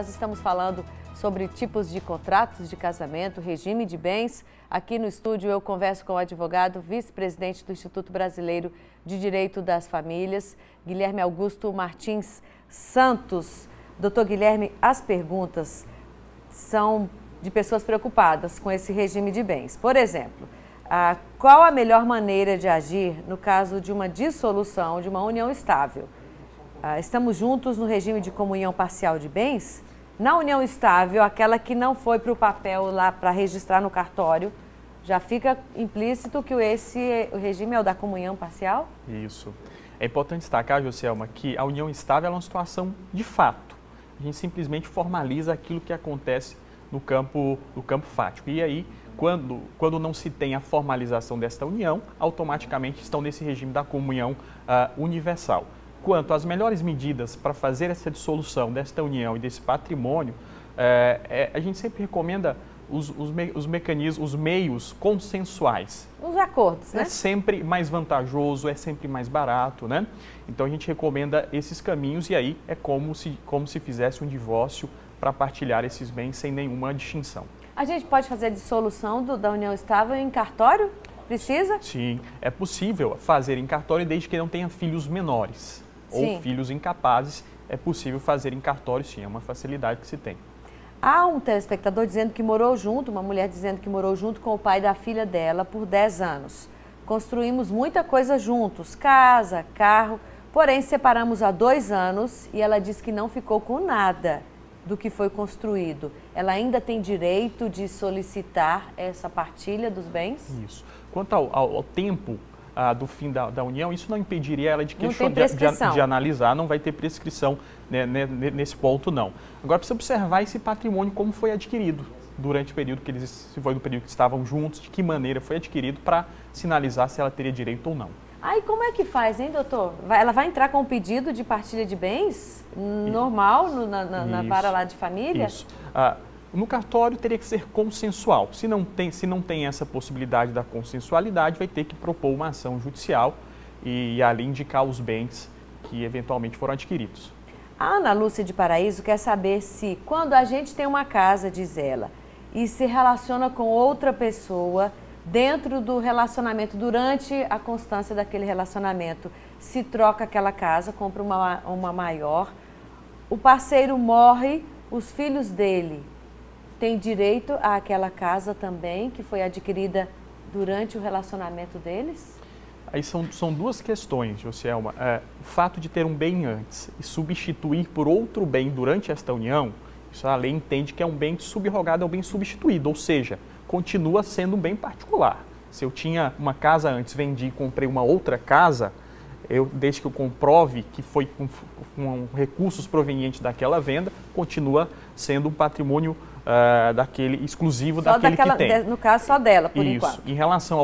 Nós estamos falando sobre tipos de contratos de casamento, regime de bens. Aqui no estúdio eu converso com o advogado, vice-presidente do Instituto Brasileiro de Direito das Famílias, Guilherme Augusto Martins Santos. Doutor Guilherme, as perguntas são de pessoas preocupadas com esse regime de bens. Por exemplo, qual a melhor maneira de agir no caso de uma dissolução de uma união estável? Estamos juntos no regime de comunhão parcial de bens? Na união estável, aquela que não foi para o papel lá para registrar no cartório, já fica implícito que o regime é o da comunhão parcial? Isso. É importante destacar, Joselma, que a união estável é uma situação de fato. A gente simplesmente formaliza aquilo que acontece no campo fático. E aí, quando não se tem a formalização desta união, automaticamente estão nesse regime da comunhão universal. Quanto às melhores medidas para fazer essa dissolução desta união e desse patrimônio, a gente sempre recomenda os mecanismos, os meios consensuais. Os acordos, né? É sempre mais vantajoso, é sempre mais barato, né? Então a gente recomenda esses caminhos e aí é como se fizesse um divórcio para partilhar esses bens sem nenhuma distinção. A gente pode fazer a dissolução da união estável em cartório? Precisa? Sim, é possível fazer em cartório desde que não tenha filhos menores. Ou filhos incapazes, é possível fazer em cartório, sim, é uma facilidade que se tem. Há um telespectador dizendo que morou junto, uma mulher dizendo que morou junto com o pai da filha dela por 10 anos. Construímos muita coisa juntos, casa, carro, porém separamos há 2 anos e ela diz que não ficou com nada do que foi construído. Ela ainda tem direito de solicitar essa partilha dos bens? Isso. Quanto ao tempo do fim da união, isso não impediria ela de de analisar, não vai ter prescrição, né, nesse ponto não. Agora precisa observar esse patrimônio como foi adquirido durante o período se foi no período que estavam juntos, de que maneira foi adquirido para sinalizar se ela teria direito ou não. Aí como é que faz, hein, doutor? Ela vai entrar com um pedido de partilha de bens normal na vara lá de família? Isso. No cartório teria que ser consensual. Se não tem essa possibilidade da consensualidade, vai ter que propor uma ação judicial e ali indicar os bens que eventualmente foram adquiridos. A Ana Lúcia de Paraíso quer saber se, quando a gente tem uma casa, diz ela, e se relaciona com outra pessoa, dentro do relacionamento, durante a constância daquele relacionamento, se troca aquela casa, compra uma maior, o parceiro morre, os filhos dele têm direito àquela casa também, que foi adquirida durante o relacionamento deles? Aí são duas questões, Joselma. O fato de ter um bem antes e substituir por outro bem durante esta união, isso a lei entende que é um bem subrogado, é um bem substituído, ou seja, continua sendo um bem particular. Se eu tinha uma casa antes, vendi e comprei uma outra casa, desde que eu comprove que foi com recursos provenientes daquela venda, continua sendo um patrimônio exclusivo daquele que tem. No caso, só dela, por enquanto. Em relação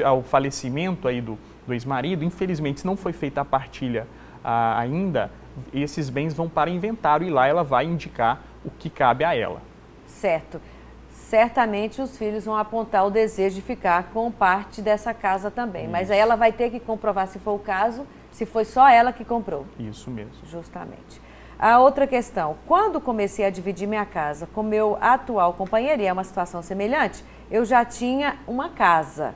ao falecimento aí do ex-marido, infelizmente, se não foi feita a partilha ainda, esses bens vão para inventário e lá ela vai indicar o que cabe a ela. Certo. Certamente os filhos vão apontar o desejo de ficar com parte dessa casa também. Isso. Mas aí ela vai ter que comprovar, se for o caso, se foi só ela que comprou. Isso mesmo. Justamente. A outra questão, quando comecei a dividir minha casa com meu atual companheiro, e é uma situação semelhante, eu já tinha uma casa.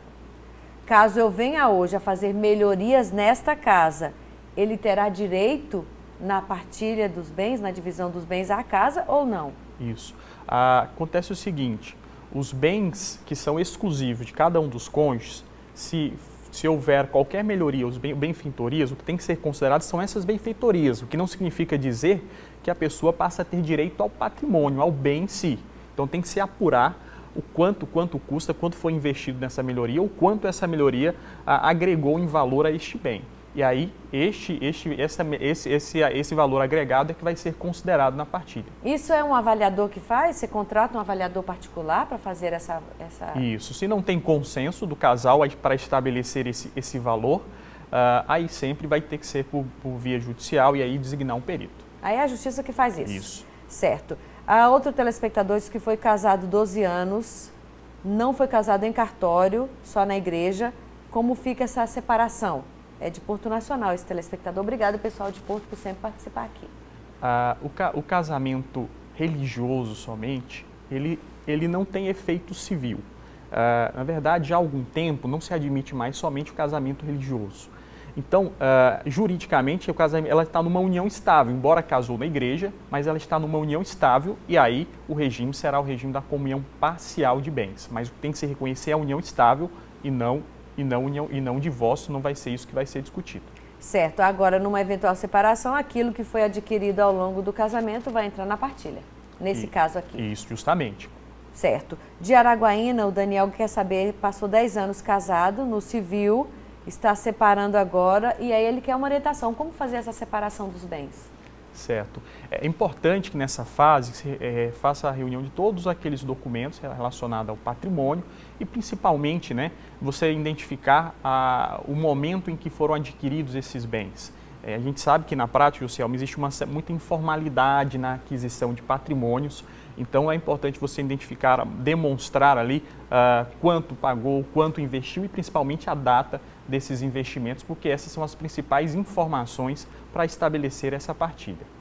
Caso eu venha hoje a fazer melhorias nesta casa, ele terá direito na partilha dos bens, na divisão dos bens à casa ou não? Isso. Acontece o seguinte, os bens que são exclusivos de cada um dos cônjuges, se houver qualquer melhoria, os benfeitorias, o que tem que ser considerado são essas benfeitorias, o que não significa dizer que a pessoa passa a ter direito ao patrimônio, ao bem em si. Então tem que se apurar o quanto custa, quanto foi investido nessa melhoria, ou quanto essa melhoria agregou em valor a este bem. E aí, esse valor agregado é que vai ser considerado na partilha. Isso é um avaliador que faz? Você contrata um avaliador particular para fazer essa... Isso. Se não tem consenso do casal para estabelecer esse valor, aí sempre vai ter que ser por via judicial e aí designar um perito. Aí é a justiça que faz isso? Isso. Certo. A outro telespectador disse que foi casado 12 anos, não foi casado em cartório, só na igreja. Como fica essa separação? É de Porto Nacional esse telespectador. Obrigado, pessoal de Porto, por sempre participar aqui. O casamento religioso somente, ele não tem efeito civil. Na verdade, já há algum tempo não se admite mais somente o casamento religioso. Então, juridicamente, ela está numa união estável, embora casou na igreja, mas ela está numa união estável e aí o regime será o regime da comunhão parcial de bens. Mas o que tem que se reconhecer é a união estável e não divórcio, não vai ser isso que vai ser discutido. Certo. Agora, numa eventual separação, aquilo que foi adquirido ao longo do casamento vai entrar na partilha, nesse caso aqui. Isso, justamente. Certo. De Araguaína, o Daniel quer saber, passou 10 anos casado no civil, está separando agora e aí ele quer uma orientação. Como fazer essa separação dos bens? Certo. É importante que nessa fase se faça a reunião de todos aqueles documentos relacionados ao patrimônio e principalmente, né, você identificar o momento em que foram adquiridos esses bens. A gente sabe que na prática, Juscelma, existe muita informalidade na aquisição de patrimônios, então é importante você identificar, demonstrar ali quanto pagou, quanto investiu e principalmente a data desses investimentos, porque essas são as principais informações para estabelecer essa partilha.